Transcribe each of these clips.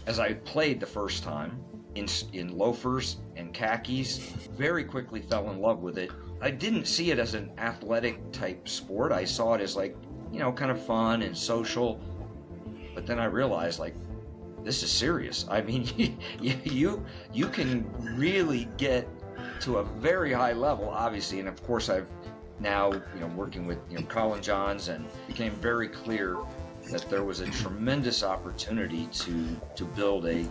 as I played the first time in loafers and khakis, very quickly fell in love with it. I didn't see it as an athletic type sport. I saw it as like, kind of fun and social. But then I realized, like, this is serious. I mean, you can really get to a very high level, obviously. And of course, I've now, working with, Collin Johns, and became very clear that there was a tremendous opportunity to build a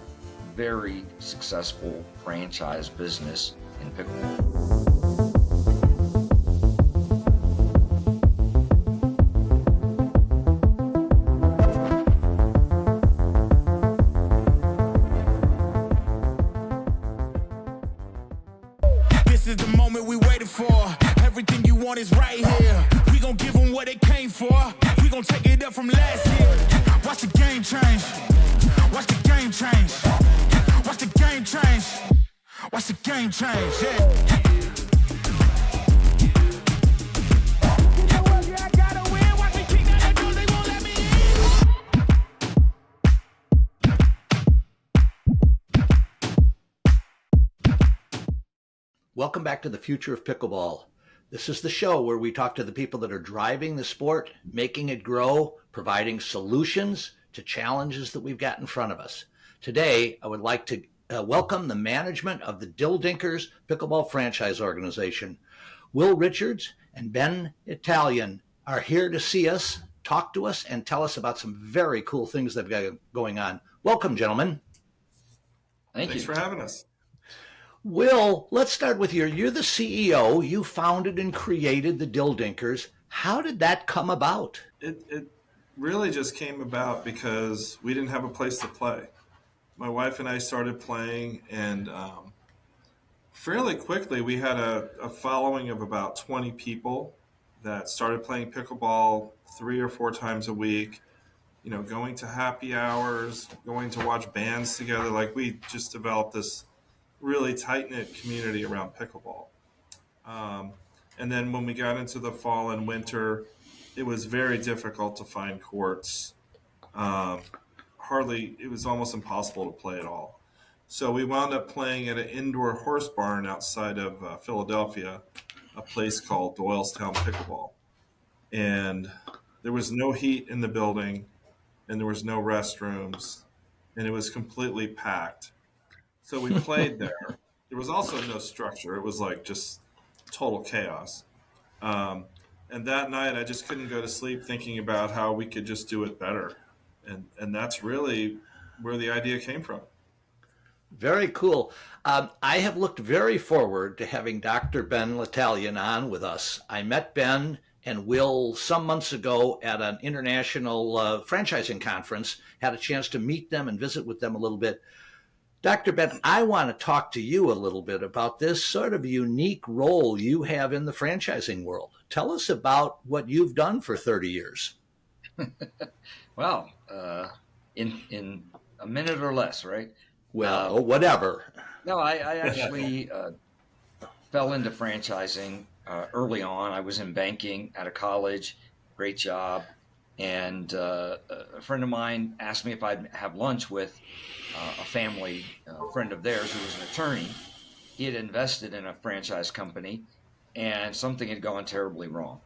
very successful franchise business in pickleball. This is the moment we waited for. Everything you want is right here. We gon' give them what they came for. We gon' take it up from last year. Watch the game change. Watch the game change. Watch the game change. Watch the game change. Yeah. Welcome back to the Future of Pickleball. This is the show where we talk to the people that are driving the sport, making it grow, providing solutions to challenges that we've got in front of us. Today, I would like to welcome the management of the Dill Dinkers Pickleball Franchise Organization. Will Richards and Ben Litalien are here to see us, talk to us, and tell us about some very cool things they've got going on. Welcome, gentlemen. Thanks for having us. Will, let's start with you. You're the CEO. You founded and created the Dill Dinkers. How did that come about? It really just came about because we didn't have a place to play. My wife and I started playing, and fairly quickly we had a following of about 20 people that started playing pickleball 3 or 4 times a week, going to happy hours, going to watch bands together. Like, we just developed this really tight-knit community around pickleball. And then when we got into the fall and winter, it was very difficult to find courts. It was almost impossible to play at all. So we wound up playing at an indoor horse barn outside of Philadelphia, a place called Doylestown Pickleball. And there was no heat in the building, and there was no restrooms, and it was completely packed. So we played there. There was also no structure. It was like just total chaos. And that night I just couldn't go to sleep thinking about how we could just do it better. And that's really where the idea came from. Very cool. I have looked very forward to having Dr. Ben Litalien on with us. I met Ben and Will some months ago at an international franchising conference, had a chance to meet them and visit with them a little bit. Dr. Ben, I want to talk to you a little bit about this sort of unique role you have in the franchising world. Tell us about what you've done for 30 years. Well, in a minute or less, right? Well, whatever. No, I actually fell into franchising early on. I was in banking out of college, great job. And a friend of mine asked me if I'd have lunch with a family friend of theirs who was an attorney. He had invested in a franchise company, and something had gone terribly wrong.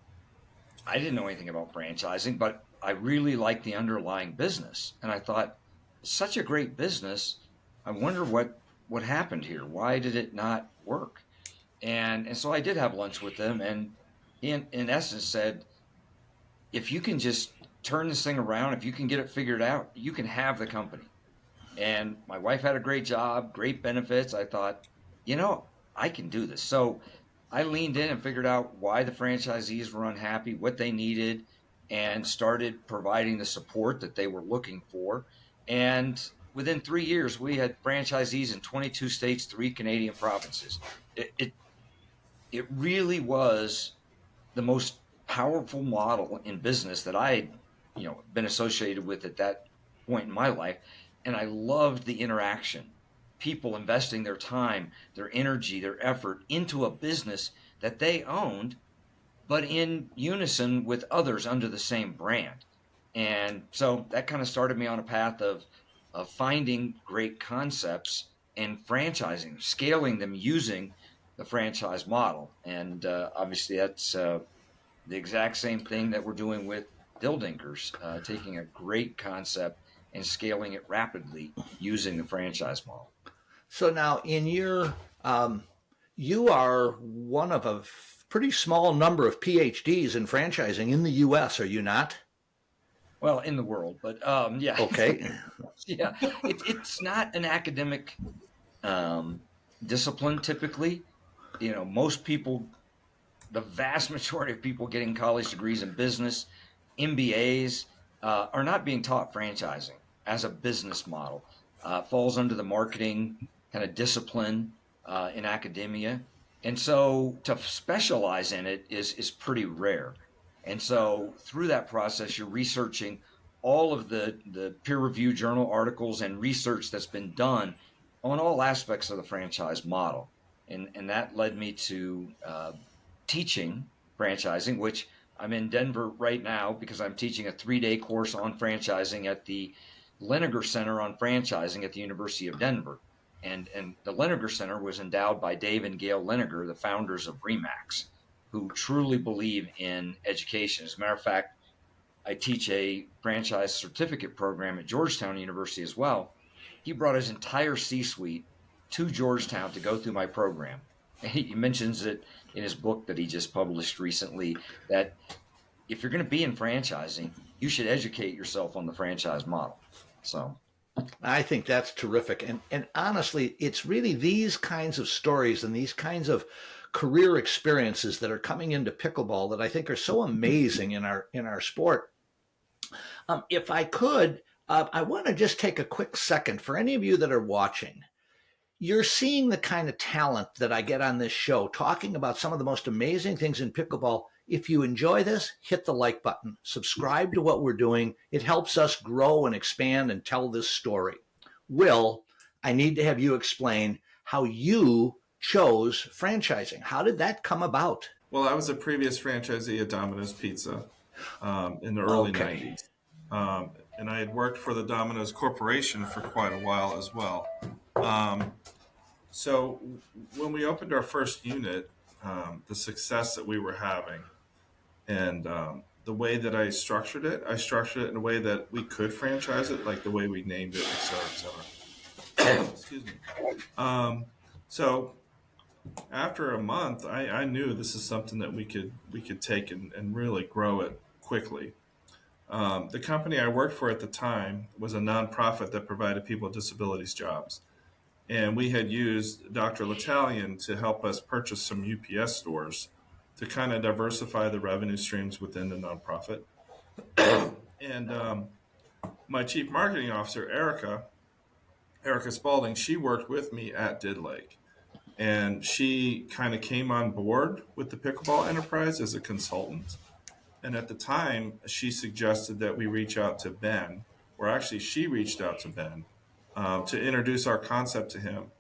I didn't know anything about franchising, but I really liked the underlying business. And I thought, such a great business, I wonder what happened here. Why did it not work? And so I did have lunch with them, and in essence said, if you can just turn this thing around, if you can get it figured out, you can have the company. And my wife had a great job, great benefits. I thought, I can do this. So I leaned in and figured out why the franchisees were unhappy, what they needed, and started providing the support that they were looking for. And within 3 years, we had franchisees in 22 states, 3 Canadian provinces. It really was the most powerful model in business that I had, been associated with at that point in my life. And I loved the interaction, people investing their time, their energy, their effort into a business that they owned, but in unison with others under the same brand. And so that kind of started me on a path of of finding great concepts and franchising, scaling them using the franchise model. And obviously, that's the exact same thing that we're doing with Dill Dinkers, taking a great concept and scaling it rapidly using the franchise model. So now, in your, you are one of a pretty small number of PhDs in franchising in the U.S., are you not? Well, in the world, but yeah. Okay. Yeah, it's not an academic discipline typically. Most people, the vast majority of people getting college degrees in business, MBAs, are not being taught franchising as a business model. Falls under the marketing kind of discipline in academia. And so to specialize in it is pretty rare. And so through that process, you're researching all of the peer-reviewed journal articles and research that's been done on all aspects of the franchise model. And that led me to teaching franchising, which I'm in Denver right now because I'm teaching a 3-day course on franchising at the Lineker Center on Franchising at the University of Denver. And the Lineker Center was endowed by Dave and Gail Lineker, the founders of Remax, who truly believe in education. As a matter of fact, I teach a franchise certificate program at Georgetown University as well. He brought his entire C-suite to Georgetown to go through my program. He mentions it in his book that he just published recently, that if you're going to be in franchising, you should educate yourself on the franchise model. So I think that's terrific. And honestly, it's really these kinds of stories and these kinds of career experiences that are coming into pickleball that I think are so amazing in our sport. If I could, I want to just take a quick second for any of you that are watching. You're seeing the kind of talent that I get on this show, talking about some of the most amazing things in pickleball. If you enjoy this, hit the like button, subscribe to what we're doing. It helps us grow and expand and tell this story. Will, I need to have you explain how you chose franchising. How did that come about? Well, I was a previous franchisee at Domino's Pizza in the early Okay. 90s. And I had worked for the Domino's Corporation for quite a while as well. So when we opened our first unit, the success that we were having and the way that I structured it in a way that we could franchise it, like the way we named it, et cetera. Excuse me. So after a month, I knew this is something that we could take and really grow it quickly. The company I worked for at the time was a nonprofit that provided people with disabilities jobs. And we had used Dr. Litalien to help us purchase some UPS stores to kind of diversify the revenue streams within the nonprofit. And my chief marketing officer, Erica Spalding, she worked with me at Did Lake. And she kind of came on board with the pickleball enterprise as a consultant. And at the time, she suggested that we reach out to Ben, or actually she reached out to Ben to introduce our concept to him.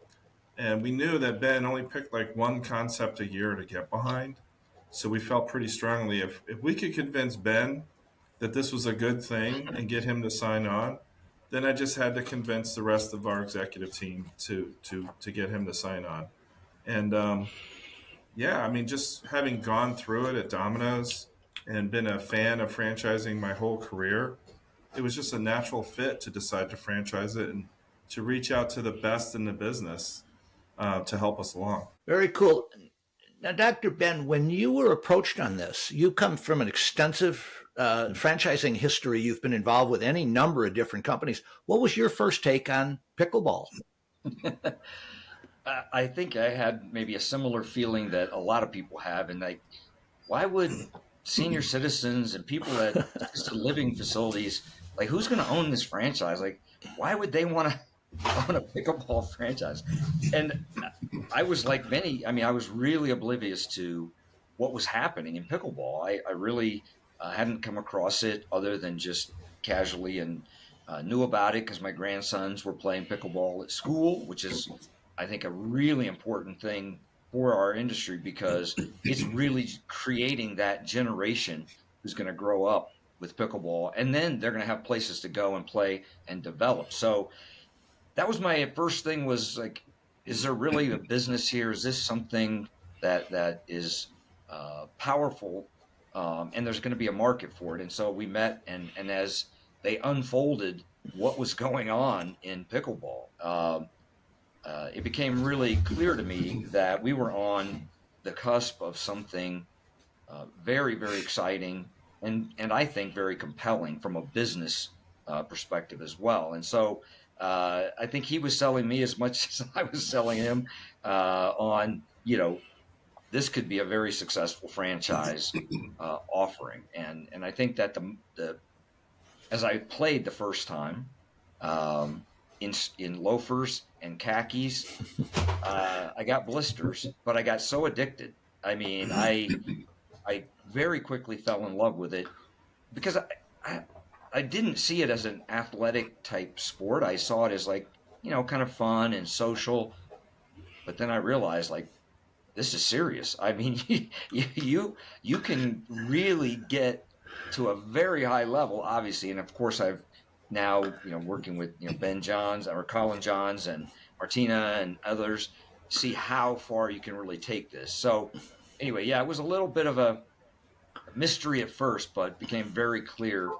And we knew that Ben only picked like one concept a year to get behind. So we felt pretty strongly if we could convince Ben that this was a good thing and get him to sign on, then I just had to convince the rest of our executive team to get him to sign on. And yeah, I mean, just having gone through it at Domino's and been a fan of franchising my whole career, it was just a natural fit to decide to franchise it and to reach out to the best in the business to help us along. Very cool. Now, Dr. Ben, when you were approached on this, you come from an extensive franchising history. You've been involved with any number of different companies. What was your first take on pickleball? I think I had maybe a similar feeling that a lot of people have. And like, why would senior citizens and people at assisted living facilities, like, who's going to own this franchise? Like, why would they want to own a pickleball franchise? And I was like many, I mean, I was really oblivious to what was happening in pickleball. I really hadn't come across it other than just casually, and knew about it because my grandsons were playing pickleball at school, which is, I think, a really important thing for our industry because it's really creating that generation who's going to grow up with pickleball, and then they're going to have places to go and play and develop. So that was my first thing, was like, is there really a business here? Is this something that is powerful, and there's going to be a market for it? And so we met, and as they unfolded what was going on in pickleball, it became really clear to me that we were on the cusp of something very, very exciting, and I think very compelling from a business perspective as well. And so I think he was selling me as much as I was selling him on, this could be a very successful franchise offering. And I think that the as I played the first time, in loafers and khakis, I got blisters, but I got so addicted. I mean, I very quickly fell in love with it because I, I didn't see it as an athletic type sport. I saw it as like, kind of fun and social. But then I realized, like, this is serious. I mean, you can really get to a very high level, obviously. And of course, I've now, working with, Ben Johns or Collin Johns and Martina and others, see how far you can really take this. So anyway, yeah, it was a little bit of a mystery at first, but became very clear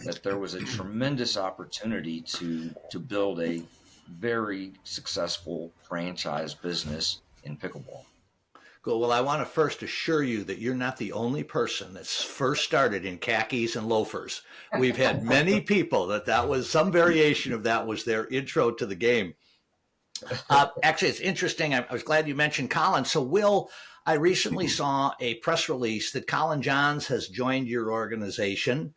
that there was a tremendous opportunity to build a very successful franchise business in pickleball. Cool. Well, I want to first assure you that you're not the only person that's first started in khakis and loafers. We've had many people that was some variation of that was their intro to the game. Actually, it's interesting. I was glad you mentioned Collin. So, Will, I recently saw a press release that Collin Johns has joined your organization,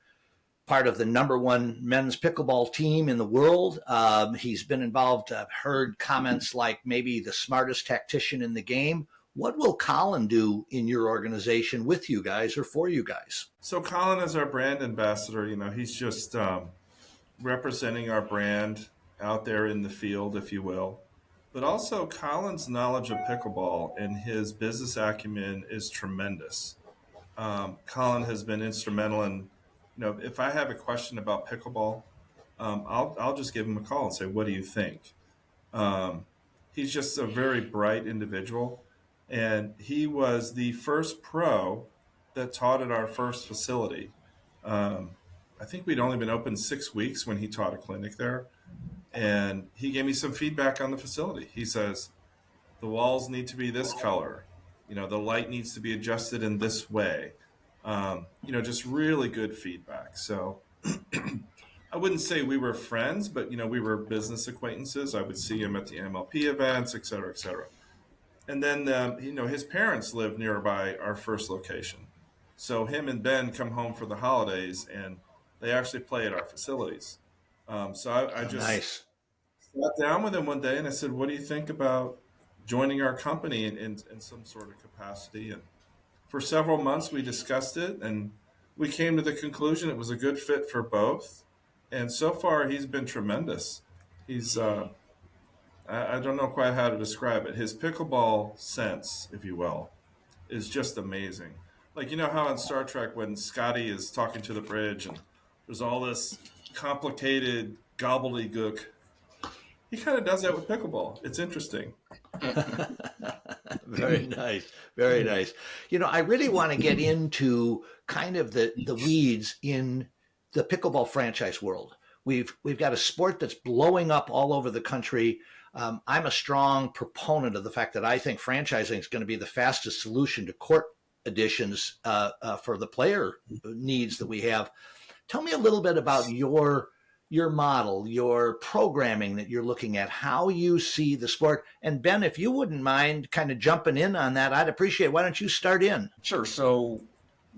part of the #1 men's pickleball team in the world. He's been involved. I've heard comments like maybe the smartest tactician in the game. What will Collin do in your organization with you guys or for you guys? So Collin is our brand ambassador. He's just representing our brand out there in the field, if you will. But also Collin's knowledge of pickleball and his business acumen is tremendous. Collin has been instrumental in, if I have a question about pickleball, I'll just give him a call and say, what do you think? He's just a very bright individual. And he was the first pro that taught at our first facility. I think we'd only been open 6 weeks when he taught a clinic there. And he gave me some feedback on the facility. He says, the walls need to be this color. The light needs to be adjusted in this way. Just really good feedback. So I wouldn't say we were friends, but, we were business acquaintances. I would see him at the MLP events, et cetera, et cetera. And then, his parents live nearby our first location. So him and Ben come home for the holidays, and they actually play at our facilities. So I just sat down with him one day, and I said, what do you think about joining our company in some sort of capacity? And for several months, we discussed it, and we came to the conclusion it was a good fit for both. And so far, he's been tremendous. He's I don't know quite how to describe it. His pickleball sense, if you will, is just amazing. Like, how in Star Trek when Scotty is talking to the bridge and there's all this complicated gobbledygook, he kind of does that with pickleball. It's interesting. Very nice. Very nice. I really want to get into kind of the weeds in the pickleball franchise world. We've got a sport that's blowing up all over the country. I'm a strong proponent of the fact that I think franchising is going to be the fastest solution to court additions for the player needs that we have. Tell me a little bit about your model, your programming that you're looking at, how you see the sport. And Ben, if you wouldn't mind kind of jumping in on that, I'd appreciate it. Why don't you start in? Sure. So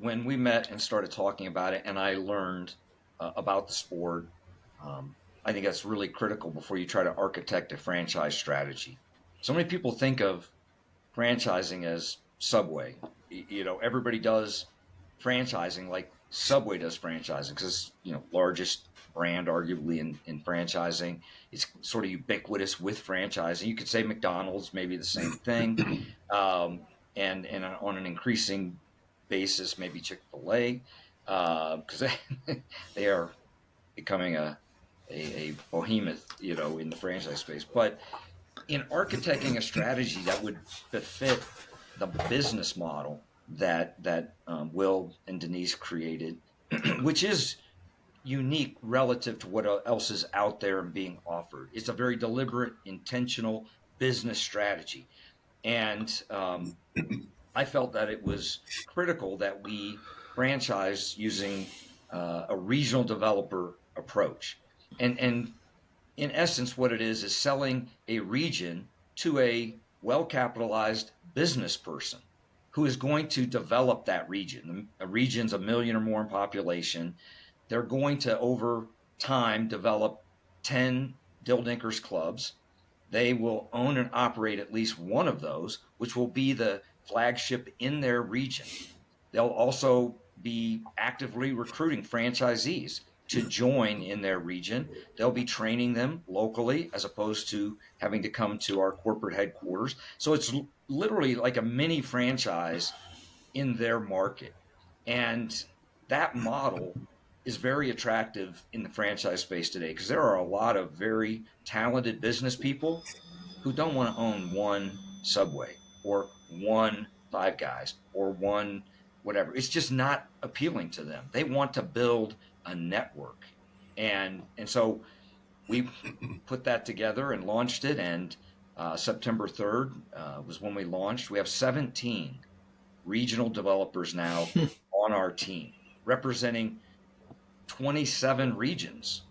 when we met and started talking about it, and I learned about the sport, I think that's really critical before you try to architect a franchise strategy. So many people think of franchising as Subway. Everybody does franchising like Subway does franchising because it's, largest brand arguably in franchising. It's sort of ubiquitous with franchising. You could say McDonald's, maybe the same thing. And on an increasing basis, maybe Chick-fil-A. because they are becoming a behemoth, in the franchise space. But in architecting a strategy that would befit the business model that Will and Denise created, which is unique relative to what else is out there and being offered. It's a very deliberate, intentional business strategy, and I felt that it was critical that we franchise using a regional developer approach, and in essence, what it is selling a region to a well capitalized business person who is going to develop that region. A region's a million or more in population. They're going to, over time, develop 10 Dill Dinkers clubs. They will own and operate at least one of those, which will be the flagship in their region. They'll also be actively recruiting franchisees to join in their region. They'll be training them locally as opposed to having to come to our corporate headquarters. So it's literally like a mini franchise in their market. And that model is very attractive in the franchise space today because there are a lot of very talented business people who don't want to own one Subway or one Five Guys or one whatever. It's just not appealing to them. They want to build a network. And so we put that together and launched it. And September 3rd was when we launched. We have 17 regional developers now on our team, representing 27 regions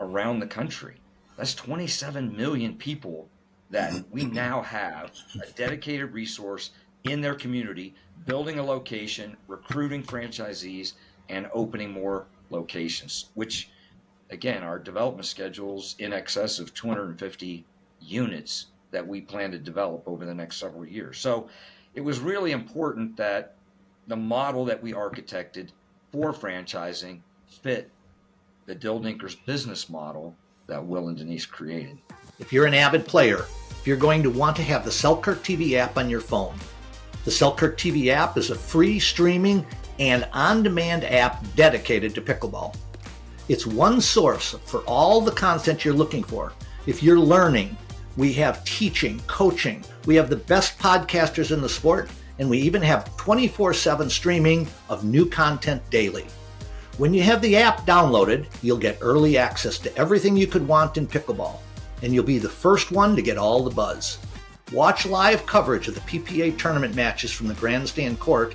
around the country. That's 27 million people that we now have a dedicated resource in their community, building a location, recruiting franchisees, and opening more locations, which, again, our development schedule's in excess of 250 units that we plan to develop over the next several years. So it was really important that the model that we architected for franchising fit the Dill Dinkers business model that Will and Denise created. If you're an avid player, you're going to want to have the Selkirk TV app on your phone. The Selkirk TV app is a free streaming and on-demand app dedicated to pickleball. It's one source for all the content you're looking for. If you're learning, we have teaching, coaching, we have the best podcasters in the sport, and we even have 24/7 streaming of new content daily. When you have the app downloaded, you'll get early access to everything you could want in pickleball, and you'll be the first one to get all the buzz. Watch live coverage of the PPA tournament matches from the grandstand court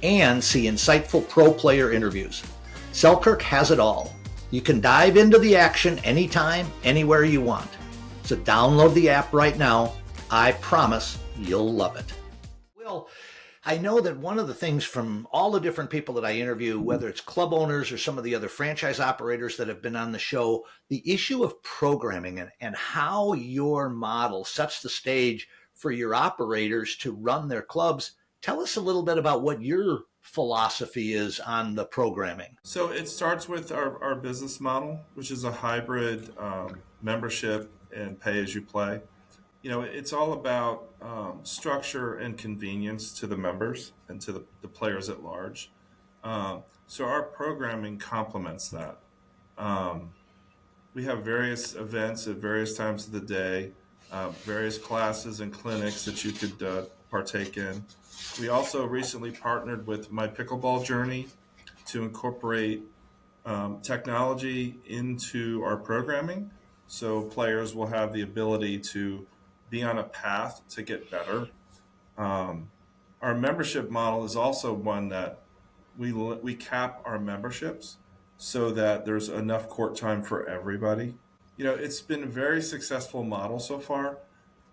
and see insightful pro player interviews. Selkirk has it all. You can dive into the action anytime, anywhere you want. So download the app right now. I promise you'll love it. Well, I know that one of the things from all the different people that I interview, whether it's club owners or some of the other franchise operators that have been on the show, the issue of programming and how your model sets the stage for your operators to run their clubs. Tell us a little bit about what your philosophy is on the programming. So it starts with our business model, which is a hybrid membership and pay as you play. It's all about structure and convenience to the members and to the players at large. So our programming complements that. We have various events at various times of the day, various classes and clinics that you could partake in. We also recently partnered with My Pickleball Journey to incorporate technology into our programming, so players will have the ability to be on a path to get better. Our membership model is also one that we cap our memberships so that there's enough court time for everybody. It's been a very successful model so far.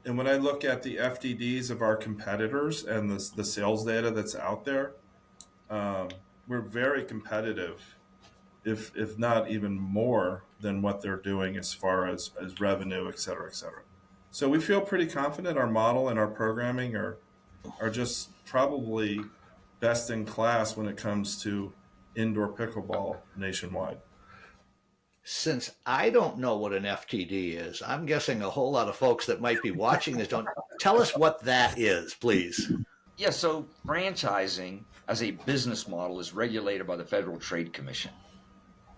And when I look at the FDDs of our competitors and the sales data that's out there, we're very competitive, if not even more than what they're doing as far as revenue, et cetera, et cetera. So we feel pretty confident our model and our programming are just probably best in class when it comes to indoor pickleball nationwide. Since I don't know what an FTD is, I'm guessing a whole lot of folks that might be watching this don't. Tell us what that is, please. Yeah, so franchising as a business model is regulated by the Federal Trade Commission.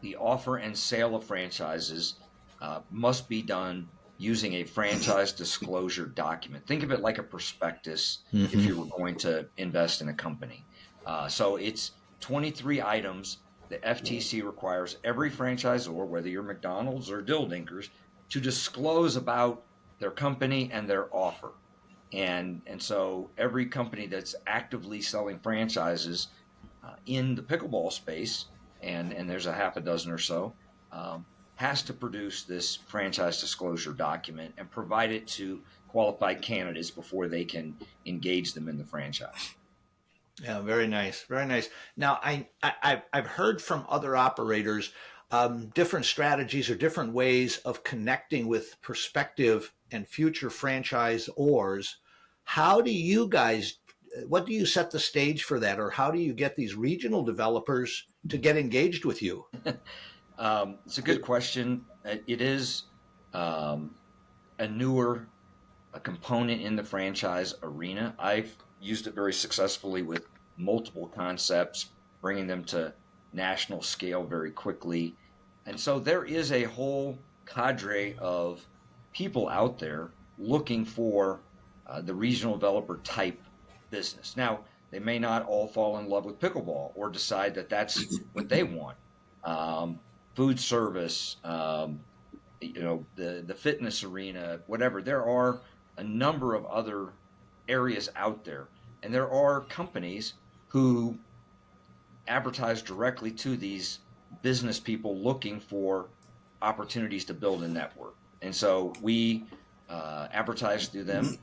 The offer and sale of franchises must be done using a franchise disclosure document. Think of it like a prospectus if Hmm. you were going to invest in a company. So it's 23 items. The FTC requires every franchisor, whether you're McDonald's or Dill Dinkers, to disclose about their company and their offer. And so every company that's actively selling franchises in the pickleball space, and there's a half a dozen or so, um, has to produce this franchise disclosure document and provide it to qualified candidates before they can engage them in the franchise. Yeah, very nice, very nice. Now, I've heard from other operators different strategies or different ways of connecting with prospective and future franchisors. How do you guys? What do you set the stage for that, or how do you get these regional developers to get engaged with you? It's a good question. It is um, a newer a component in the franchise arena. I've used it very successfully with multiple concepts, bringing them to national scale very quickly. And so there is a whole cadre of people out there looking for the regional developer type business. Now, they may not all fall in love with pickleball or decide that that's what they want. Um, Food service, the fitness arena, whatever. There are a number of other areas out there, and there are companies who advertise directly to these business people looking for opportunities to build a network. And so we advertise through them.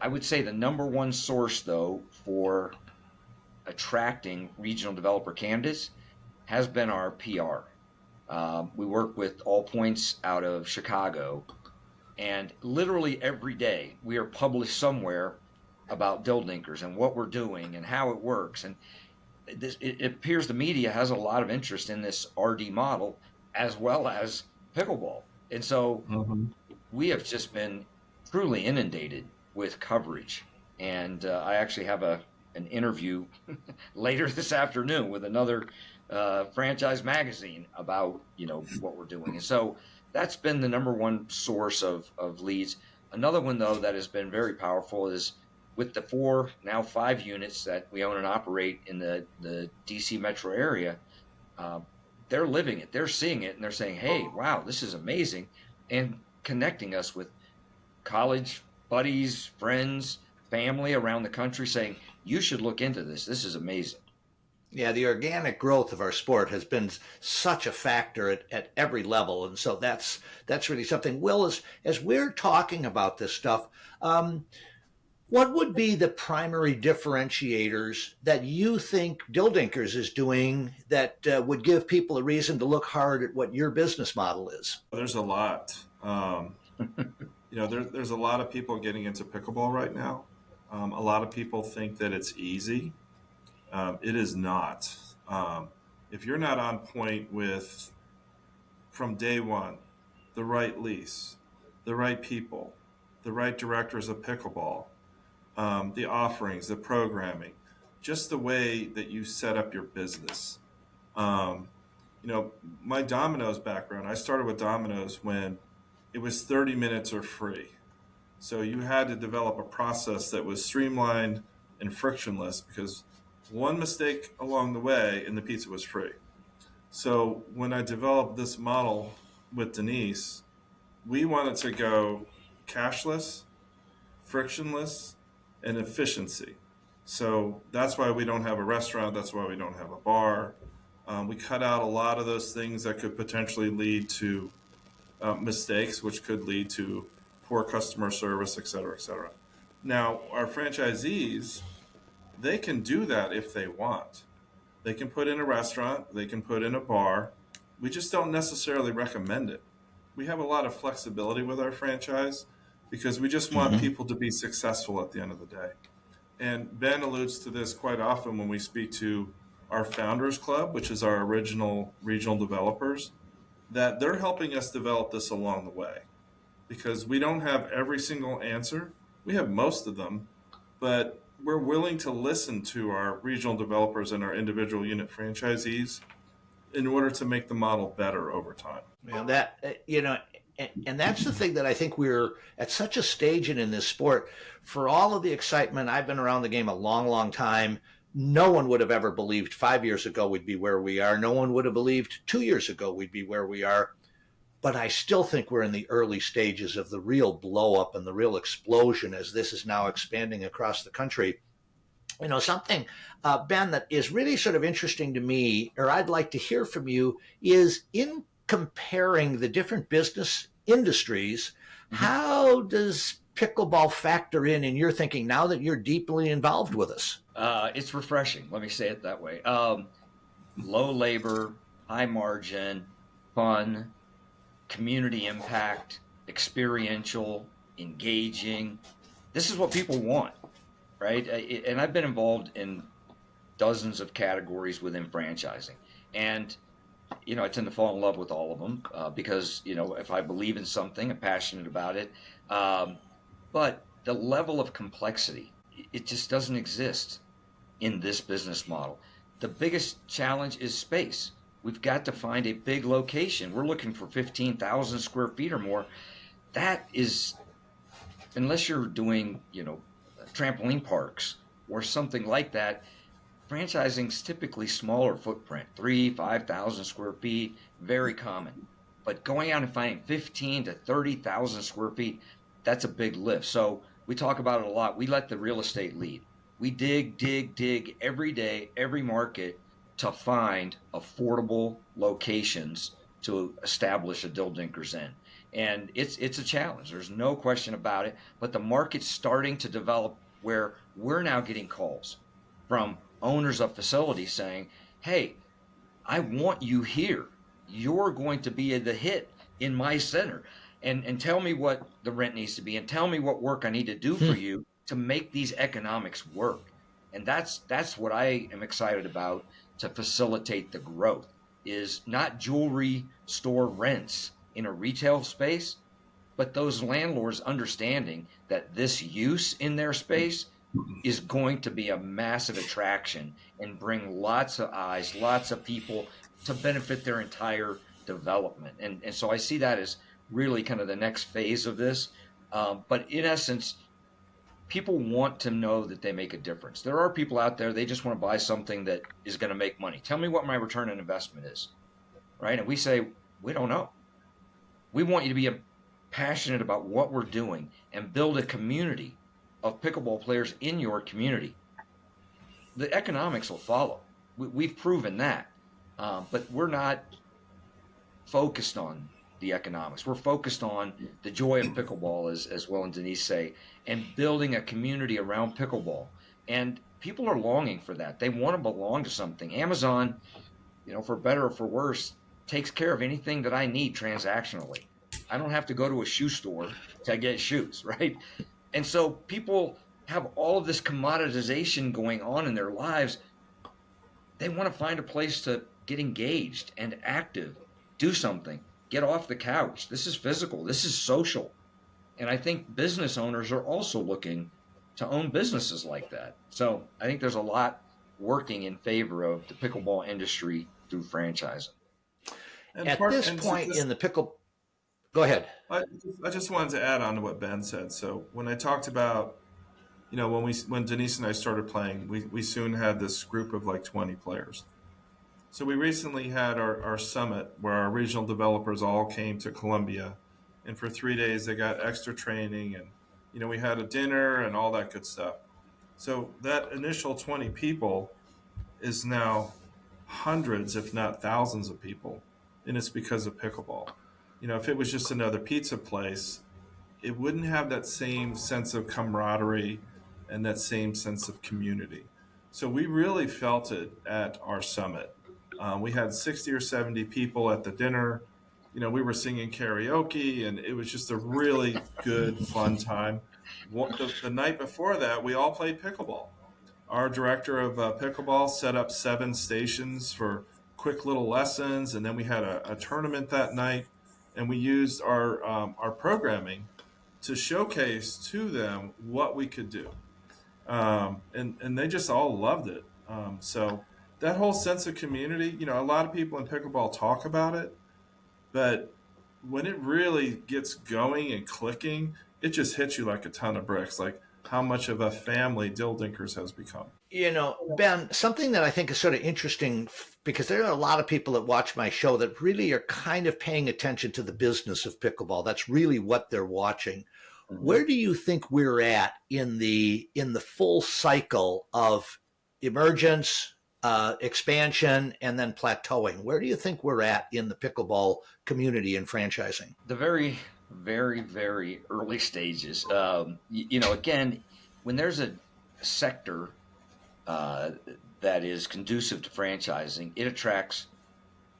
I would say the number one source, though, for attracting regional developer candidates has been our PR. We work with All Points out of Chicago, and literally every day we are published somewhere about Dill Dinkers and what we're doing and how it works. And it appears the media has a lot of interest in this RD model as well as pickleball. And so we have just been truly inundated with coverage. And I actually have an interview later this afternoon with another franchise magazine about what we're doing. And so that's been the number one source of leads. Another one though that has been very powerful is with the 4 now 5 units that we own and operate in the DC metro area. Uh, they're living it, they're seeing it, and they're saying, "Hey, wow, this is amazing," and connecting us with college buddies, friends, family around the country, saying, "You should look into this. This is amazing." Yeah, the organic growth of our sport has been such a factor at every level, and so that's really something. Will, as we're talking about this stuff, what would be the primary differentiators that you think Dill Dinkers is doing that would give people a reason to look hard at what your business model is? There's a lot. There's a lot of people getting into pickleball right now. A lot of people think that it's easy. It is not. If you're not on point with, from day one, the right lease, the right people, the right directors of pickleball, the offerings, the programming, just the way that you set up your business. Um, my Domino's background, I started with Domino's when it was 30 minutes or free. So you had to develop a process that was streamlined and frictionless because one mistake along the way and the pizza was free. So when I developed this model with Denise, we wanted to go cashless, frictionless, and efficiency. So that's why we don't have a restaurant. That's why we don't have a bar. We cut out a lot of those things that could potentially lead to mistakes, which could lead to poor customer service, et cetera, et cetera. Now, our franchisees, they can do that if they want. They can put in a restaurant, they can put in a bar. We just don't necessarily recommend it. We have a lot of flexibility with our franchise because we just want Mm-hmm. people to be successful at the end of the day. And Ben alludes to this quite often when we speak to our Founders Club, which is our original regional developers, that they're helping us develop this along the way because we don't have every single answer. We have most of them, but we're willing to listen to our regional developers and our individual unit franchisees in order to make the model better over time. That and that's the thing that I think we're at such a stage in this sport. For all of the excitement, I've been around the game a long, long time. No one would have ever believed 5 years ago we'd be where we are. No one would have believed 2 years ago we'd be where we are. But I still think we're in the early stages of the real blow up and the real explosion as this is now expanding across the country. Something, Ben, that is really sort of interesting to me, or I'd like to hear from you, is in comparing the different business industries, how does pickleball factor in your thinking now that you're deeply involved with us? It's refreshing. Let me say it that way. Low labor, high margin, fun, community impact, experiential, engaging. This is what people want, right? And I've been involved in dozens of categories within franchising. And, I tend to fall in love with all of them because, if I believe in something, I'm passionate about it. But the level of complexity, it just doesn't exist in this business model. The biggest challenge is space. We've got to find a big location. We're looking for 15,000 square feet or more. That is, unless you're doing, trampoline parks or something like that, franchising's typically smaller footprint, 5,000 square feet, very common. But going out and finding 15 to 30,000 square feet, that's a big lift. So we talk about it a lot. We let the real estate lead. We dig every day, every market to find affordable locations to establish a Dill Dinkers in. And it's a challenge. There's no question about it. But the market's starting to develop where we're now getting calls from owners of facilities saying, hey, I want you here. You're going to be the hit in my center. And tell me what the rent needs to be and tell me what work I need to do for you to make these economics work. And that's what I am excited about to facilitate the growth, is not jewelry store rents in a retail space, but those landlords understanding that this use in their space is going to be a massive attraction and bring lots of eyes, lots of people to benefit their entire development. And so I see that as really kind of the next phase of this. But in essence, people want to know that they make a difference. There are people out there, they just want to buy something that is going to make money. Tell me what my return on investment is, right? And we say, we don't know. We want you to be passionate about what we're doing and build a community of pickleball players in your community. The economics will follow. We've proven that. But we're not focused on the economics. We're focused on the joy of pickleball, as Will and Denise say, and building a community around pickleball. And people are longing for that. They want to belong to something. Amazon, for better or for worse, takes care of anything that I need transactionally. I don't have to go to a shoe store to get shoes, right? And so people have all of this commoditization going on in their lives. They want to find a place to get engaged and active, do something, get off the couch. This is physical. This is social. And I think business owners are also looking to own businesses like that. So I think there's a lot working in favor of the pickleball industry through franchising. At this point in the pickle, go ahead. I just wanted to add on to what Ben said. So when I talked about, when Denise and I started playing, we soon had this group of like 20 players. So we recently had our summit where our regional developers all came to Columbia, and for 3 days they got extra training, and we had a dinner and all that good stuff. So that initial 20 people is now hundreds, if not thousands of people, and it's because of pickleball. If it was just another pizza place, it wouldn't have that same sense of camaraderie and that same sense of community. So we really felt it at our summit. We had 60 or 70 people at the dinner. We were singing karaoke, and it was just a really good, fun time. The night before that, we all played pickleball. Our director of pickleball set up 7 stations for quick little lessons, and then we had a tournament that night, and we used our programming to showcase to them what we could do. and they just all loved it. So that whole sense of community, a lot of people in pickleball talk about it, but when it really gets going and clicking, it just hits you like a ton of bricks. Like how much of a family Dill Dinkers has become. Ben, something that I think is sort of interesting because there are a lot of people that watch my show that really are kind of paying attention to the business of pickleball. That's really what they're watching. Mhm. Where do you think we're at in the full cycle of emergence, expansion, and then plateauing? Where do you think we're at in the pickleball community and franchising? The very, very, very early stages. Again, when there's a sector uh, that is conducive to franchising, it attracts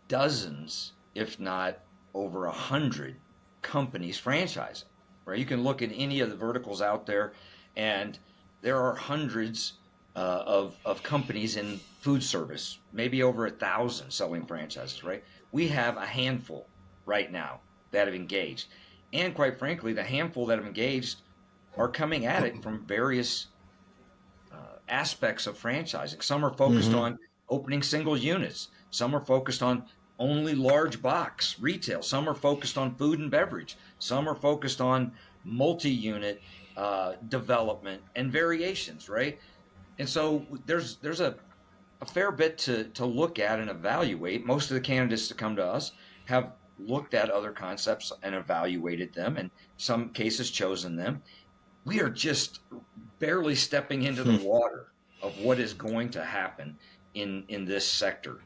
dozens, if not over 100 companies franchising. Right? You can look at any of the verticals out there, and there are hundreds of companies in food service, maybe over 1,000 selling franchises. Right? We have a handful right now that have engaged, and quite frankly, the handful that have engaged are coming at it from various aspects of franchising. Some are focused Mm-hmm. on opening single units. Some are focused on only large box retail. Some are focused on food and beverage. Some are focused on multi-unit development and variations, right? And so there's a fair bit to look at and evaluate. Most of the candidates that come to us have looked at other concepts and evaluated them, and some cases chosen them. We are just barely stepping into the water of what is going to happen in this sector.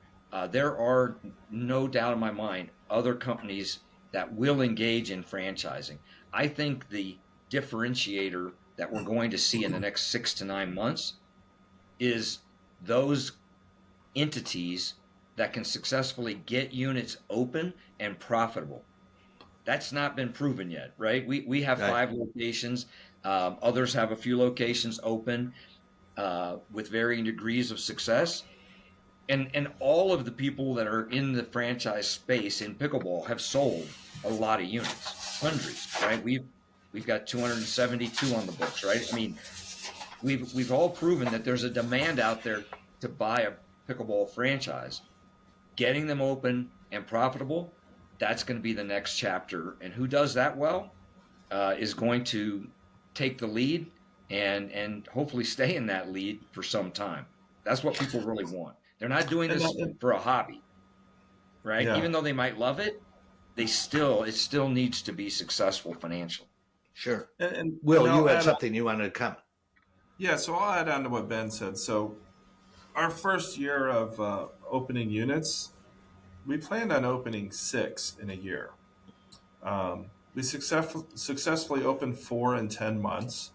There are no doubt in my mind other companies that will engage in franchising. I think the differentiator that we're going to see in the next 6 to 9 months is those entities that can successfully get units open and profitable. That's not been proven yet, right? We have Right. 5 locations. Others have a few locations open with varying degrees of success. And all of the people that are in the franchise space in pickleball have sold a lot of units, hundreds, right? We've got 272 on the books, right? I mean, we've all proven that there's a demand out there to buy a pickleball franchise. Getting them open and profitable, that's going to be the next chapter. And who does that well is going to take the lead and hopefully stay in that lead for some time. That's what people really want. They're not doing And, this and for a hobby, right? yeah, Even though they might love it, it still needs to be successful financially. Sure. and Will, you I'll had add on. something you wanted to comment. Yeah, so I'll add on to what Ben said. So our first year of opening units, we planned on opening 6 in a year. We successfully opened 4 in 10 months.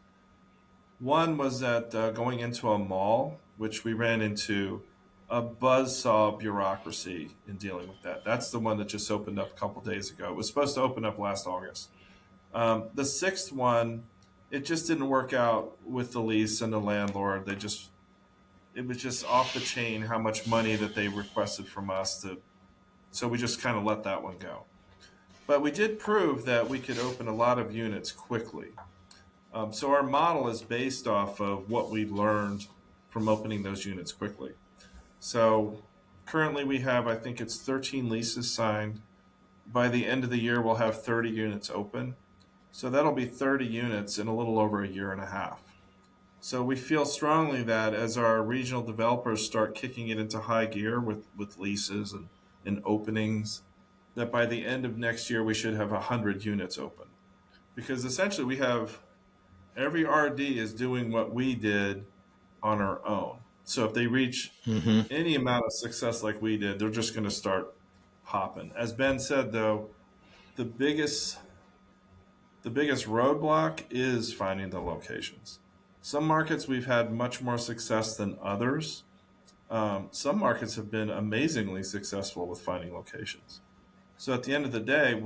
One was at going into a mall, which we ran into a buzzsaw bureaucracy in dealing with that. That's the one that just opened up a couple days ago. It was supposed to open up last August. The sixth one, it just didn't work out with the lease and the landlord. It was just off the chain how much money that they requested from us so we just kind of let that one go. But we did prove that we could open a lot of units quickly. So our model is based off of what we learned from opening those units quickly. So currently we have, I think it's 13 leases signed. By the end of the year, we'll have 30 units open. So that'll be 30 units in a little over a year and a half. So we feel strongly that as our regional developers start kicking it into high gear with leases and openings, that by the end of next year, we should have 100 units open. Because essentially we have every RD is doing what we did on our own. So if they reach Mm-hmm. any amount of success like we did, they're just going to start popping. As Ben said, though, the biggest the biggest roadblock is finding the locations. Some markets we've had much more success than others. Some markets have been amazingly successful with finding locations. So at the end of the day,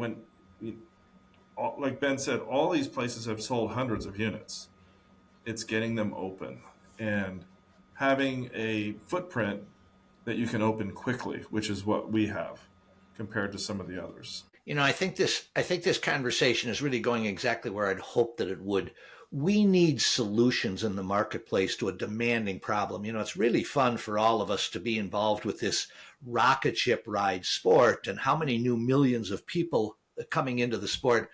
like Ben said, all these places have sold hundreds of units. It's getting them open and having a footprint that you can open quickly, which is what we have compared to some of the others. I think this conversation is really going exactly where I'd hoped that it would. We need solutions in the marketplace to a demanding problem. It's really fun for all of us to be involved with this rocket ship ride sport, and how many new millions of people coming into the sport.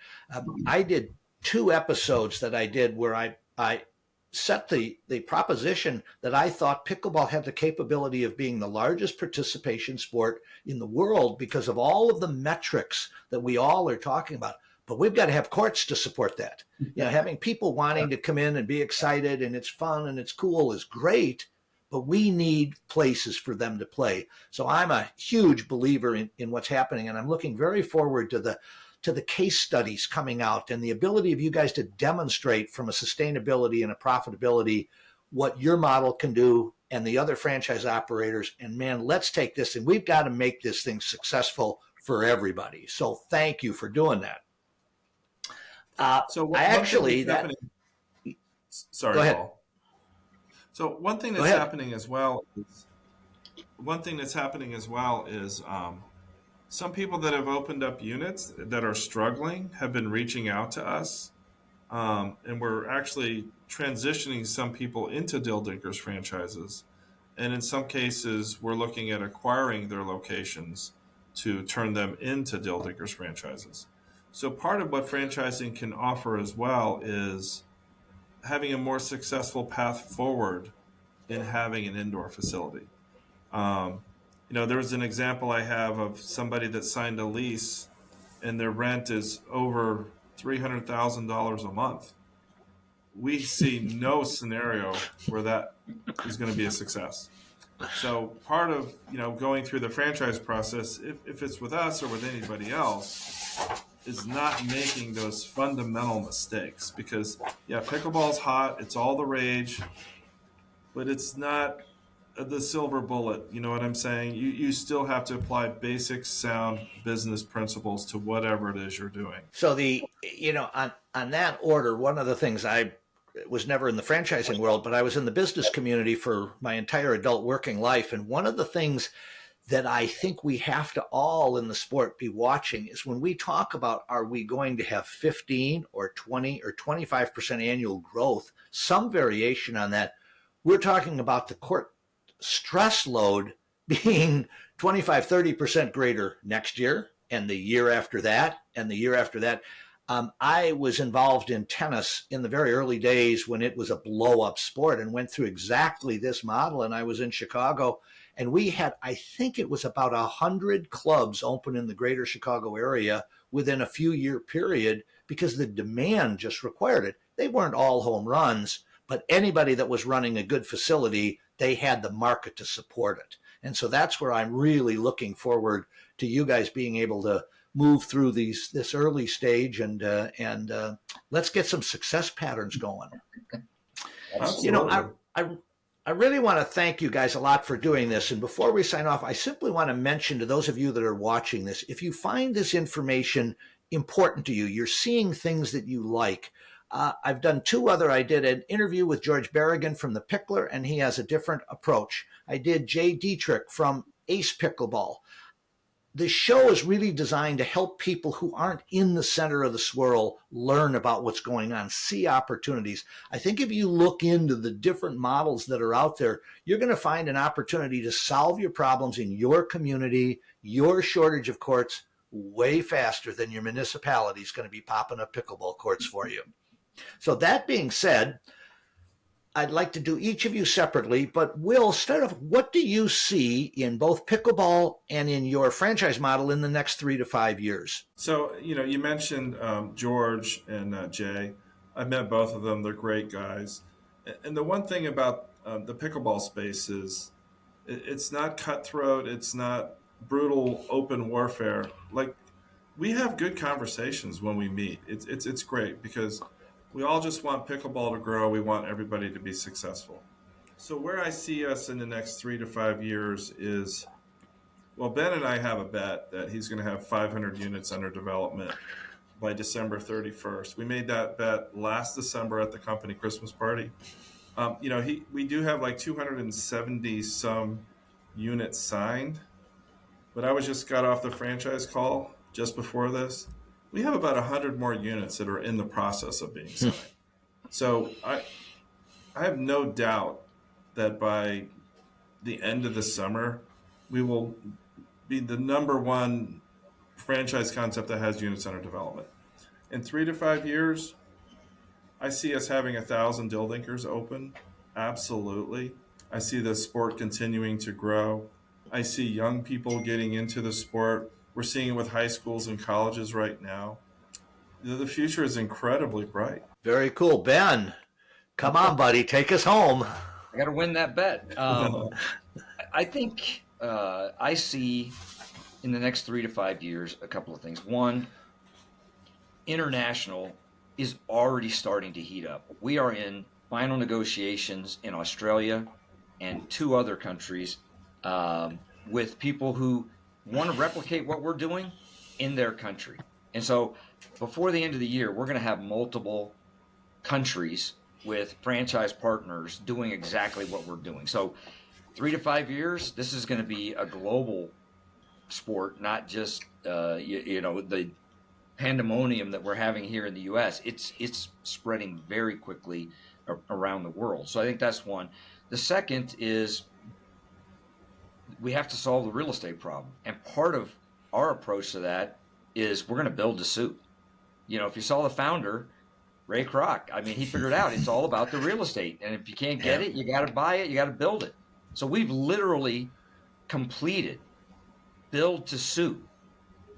I did 2 episodes that I did where I set the proposition that I thought pickleball had the capability of being the largest participation sport in the world because of all of the metrics that we all are talking about. But we've got to have courts to support that. Having people wanting to come in and be excited and it's fun and it's cool is great, but we need places for them to play. So I'm a huge believer in what's happening, and I'm looking very forward to the case studies coming out and the ability of you guys to demonstrate from a sustainability and a profitability what your model can do and the other franchise operators. And man, let's take this, and we've got to make this thing successful for everybody. So thank you for doing that. So I actually, sorry, go ahead. Paul. So one thing that's happening as well is some people that have opened up units that are struggling have been reaching out to us, and we're actually transitioning some people into Dill Dinkers franchises, and in some cases we're looking at acquiring their locations to turn them into Dill Dinkers franchises. So part of what franchising can offer as well is having a more successful path forward in having an indoor facility. There was an example I have of somebody that signed a lease and their rent is over $300,000 a month. We see no scenario where that is going to be a success. So part of going through the franchise process, if it's with us or with anybody else, is not making those fundamental mistakes, because pickleball's hot, it's all the rage, but it's not the silver bullet. You know what I'm saying? You still have to apply basic sound business principles to whatever it is you're doing. So on that order, one of the things, I was never in the franchising world, but I was in the business community for my entire adult working life. And one of the things that I think we have to all in the sport be watching is when we talk about, are we going to have 15 or 20 or 25% annual growth, some variation on that, we're talking about the court stress load being 25, 30% greater next year and the year after that and the year after that. I was involved in tennis in the very early days when it was a blow-up sport and went through exactly this model. And I was in Chicago, and we had, I think it was about 100 clubs open in the greater Chicago area within a few year period because the demand just required it. They weren't all home runs, but anybody that was running a good facility, they had the market to support it. And so that's where I'm really looking forward to you guys being able to move through this early stage and let's get some success patterns going. I really want to thank you guys a lot for doing this. And before we sign off, I simply want to mention to those of you that are watching this, if you find this information important to you, you're seeing things that you like. I've done I did an interview with George Berrigan from the Pickler, and he has a different approach. I did Jay Dietrich from Ace Pickleball. The show is really designed to help people who aren't in the center of the swirl learn about what's going on, see opportunities. I think if you look into the different models that are out there, you're going to find an opportunity to solve your problems in your community, your shortage of courts, way faster than your municipality is going to be popping up pickleball courts for you. So that being said, I'd like to do each of you separately, but Will, start off, what do you see in both pickleball and in your franchise model in the next 3 to 5 years? So, you mentioned George and Jay. I met both of them. They're great guys. And the one thing about the pickleball space is it's not cutthroat. It's not brutal open warfare. Like, we have good conversations when we meet. It's great because we all just want pickleball to grow. We want everybody to be successful. So where I see us in the next 3 to 5 years is, well, Ben and I have a bet that he's going to have 500 units under development by December 31st. We made that bet last December at the company Christmas party. We do have like 270 some units signed, but I just got off the franchise call just before this, we have about 100 more units that are in the process of being signed. So I have no doubt that by the end of the summer, we will be the number one franchise concept that has units under development. In 3 to 5 years, I see us having 1,000 Dill Dinkers open. Absolutely. I see the sport continuing to grow. I see young people getting into the sport. We're seeing it with high schools and colleges right now. The future is incredibly bright. Very cool. Ben, come on, buddy. Take us home. I got to win that bet. I think I see in the next 3 to 5 years a couple of things. One, international is already starting to heat up. We are in final negotiations in Australia and 2 other countries with people who want to replicate what we're doing in their country. And so before the end of the year, we're going to have multiple countries with franchise partners doing exactly what we're doing. So 3 to 5 years, this is going to be a global sport, not just the pandemonium that we're having here in the U.S. It's spreading very quickly around the world. So I think that's one. The second is we have to solve the real estate problem, and part of our approach to that is we're going to build to suit. If you saw the founder, Ray Kroc, I mean, he figured out it's all about the real estate, and if you can't get it, you got to buy it, you got to build it. So we've literally completed build to suit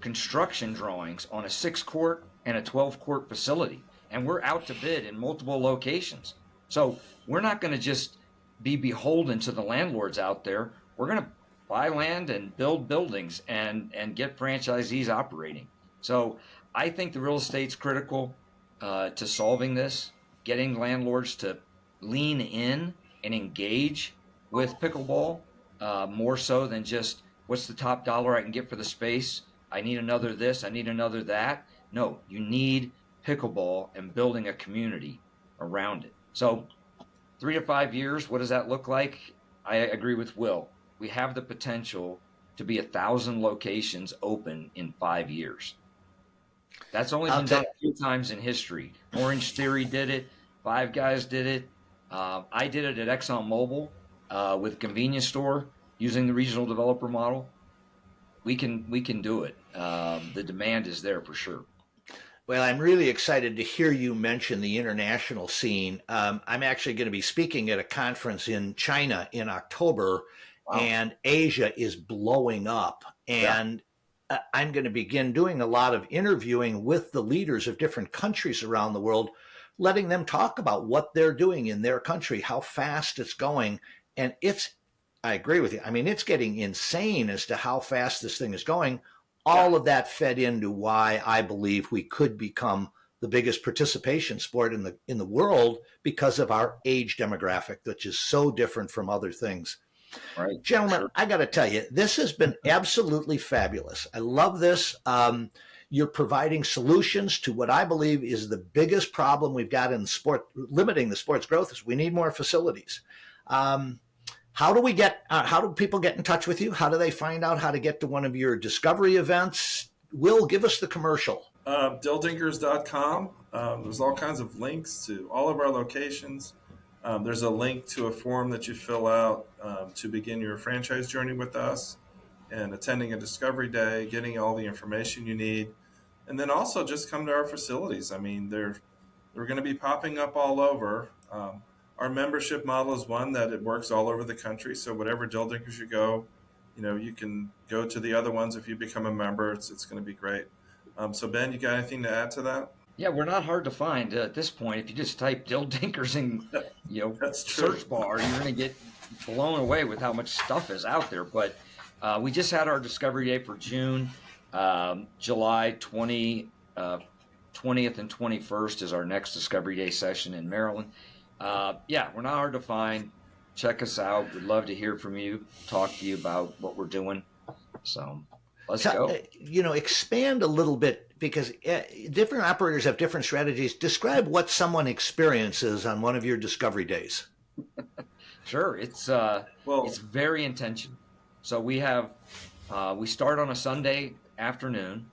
construction drawings on a 6-court and a 12-court facility, and we're out to bid in multiple locations. So we're not going to just be beholden to the landlords out there. We're going to buy land and build buildings and get franchisees operating. So I think the real estate's critical to solving this, getting landlords to lean in and engage with pickleball more so than just what's the top dollar I can get for the space. I need another this, I need another that. No, you need pickleball and building a community around it. So 3 to 5 years, what does that look like? I agree with Will. We have the potential to be 1,000 locations open in 5 years. That's only been done a few times in history. Orange Theory did it. Five Guys did it. I did it at ExxonMobil with a convenience store using the regional developer model. We can do it. The demand is there for sure. Well, I'm really excited to hear you mention the international scene. I'm actually going to be speaking at a conference in China in October, and Asia is blowing up. And I'm going to begin doing a lot of interviewing with the leaders of different countries around the world, letting them talk about what they're doing in their country, how fast it's going. And I agree with you. I mean, it's getting insane as to how fast this thing is going. All of that fed into why I believe we could become the biggest participation sport in the world because of our age demographic, which is so different from other things. Right. Gentlemen, Sure. I got to tell you, this has been absolutely fabulous. I love this. You're providing solutions to what I believe is the biggest problem we've got in sport, limiting the sport's growth, is we need more facilities. How do people get in touch with you? How do they find out how to get to one of your discovery events? Will, give us the commercial. DillDinkers.com. There's all kinds of links to all of our locations. There's a link to a form that you fill out to begin your franchise journey with us, and attending a discovery day, getting all the information you need. And then also just come to our facilities. I mean, they're going to be popping up all over. Our membership model is one that it works all over the country. So whatever Dill Dinkers you go, you can go to the other ones if you become a member. It's going to be great. So Ben, you got anything to add to that? Yeah, we're not hard to find at this point. If you just type Dill Dinkers in, search bar, you're going to get blown away with how much stuff is out there. But we just had our Discovery Day for June. July 20th and 21st is our next Discovery Day session in Maryland. We're not hard to find. Check us out. We'd love to hear from you, talk to you about what we're doing. So let's go. Expand a little bit, because different operators have different strategies. Describe what someone experiences on one of your discovery days. Sure. It's very intentional. So we start on a Sunday afternoon.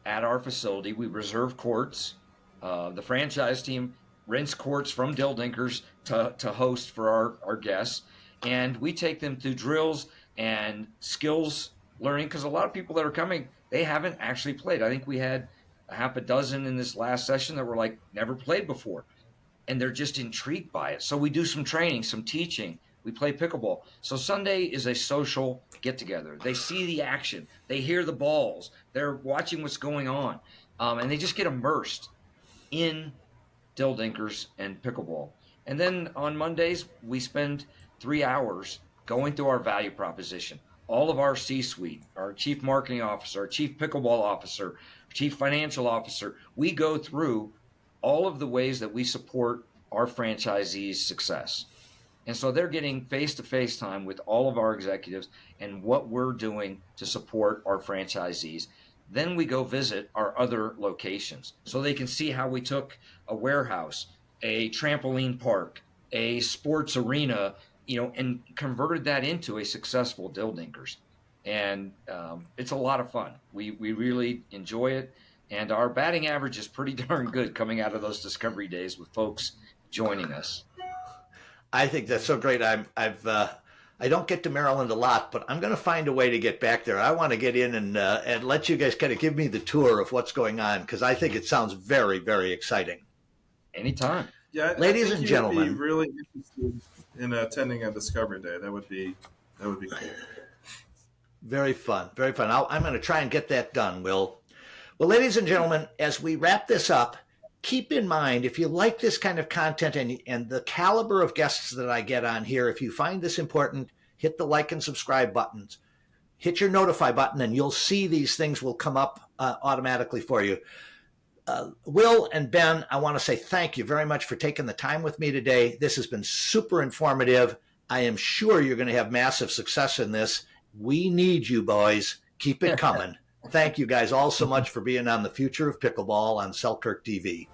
at our facility. We reserve courts. The franchise team rents courts from Dill Dinkers to host for our guests. And we take them through drills and skills learning, because a lot of people that are coming, they haven't actually played. I think we had a half a dozen in this last session that were like never played before, and they're just intrigued by it. So we do some training, some teaching. We play pickleball. So Sunday is a social get together. They see the action, they hear the balls, they're watching what's going on, and they just get immersed in Dill Dinkers and pickleball. And then on Mondays, we spend 3 hours going through our value proposition. All of our C-suite, our chief marketing officer, our chief pickleball officer, chief financial officer, we go through all of the ways that we support our franchisees' success. And so they're getting face-to-face time with all of our executives and what we're doing to support our franchisees. Then we go visit our other locations so they can see how we took a warehouse, a trampoline park, a sports arena, and converted that into a successful Dill Dinkers. And it's a lot of fun. We really enjoy it. And our batting average is pretty darn good coming out of those discovery days with folks joining us. I think that's so great. I don't get to Maryland a lot, but I'm going to find a way to get back there. I want to get in and let you guys kind of give me the tour of what's going on, because I think it sounds very, very exciting. Anytime. Yeah, ladies and gentlemen, be really interested in attending a Discovery Day. That would be cool. Very fun, very fun. I'm going to try and get that done, Will. Well, ladies and gentlemen, as we wrap this up, keep in mind, if you like this kind of content and the caliber of guests that I get on here, if you find this important, hit the like and subscribe buttons. Hit your notify button, and you'll see these things will come up automatically for you. Will and Ben, I want to say thank you very much for taking the time with me today. This has been super informative. I am sure you're going to have massive success in this. We need you, boys. Keep it coming. Thank you guys all so much for being on the Future of Pickleball on Selkirk TV.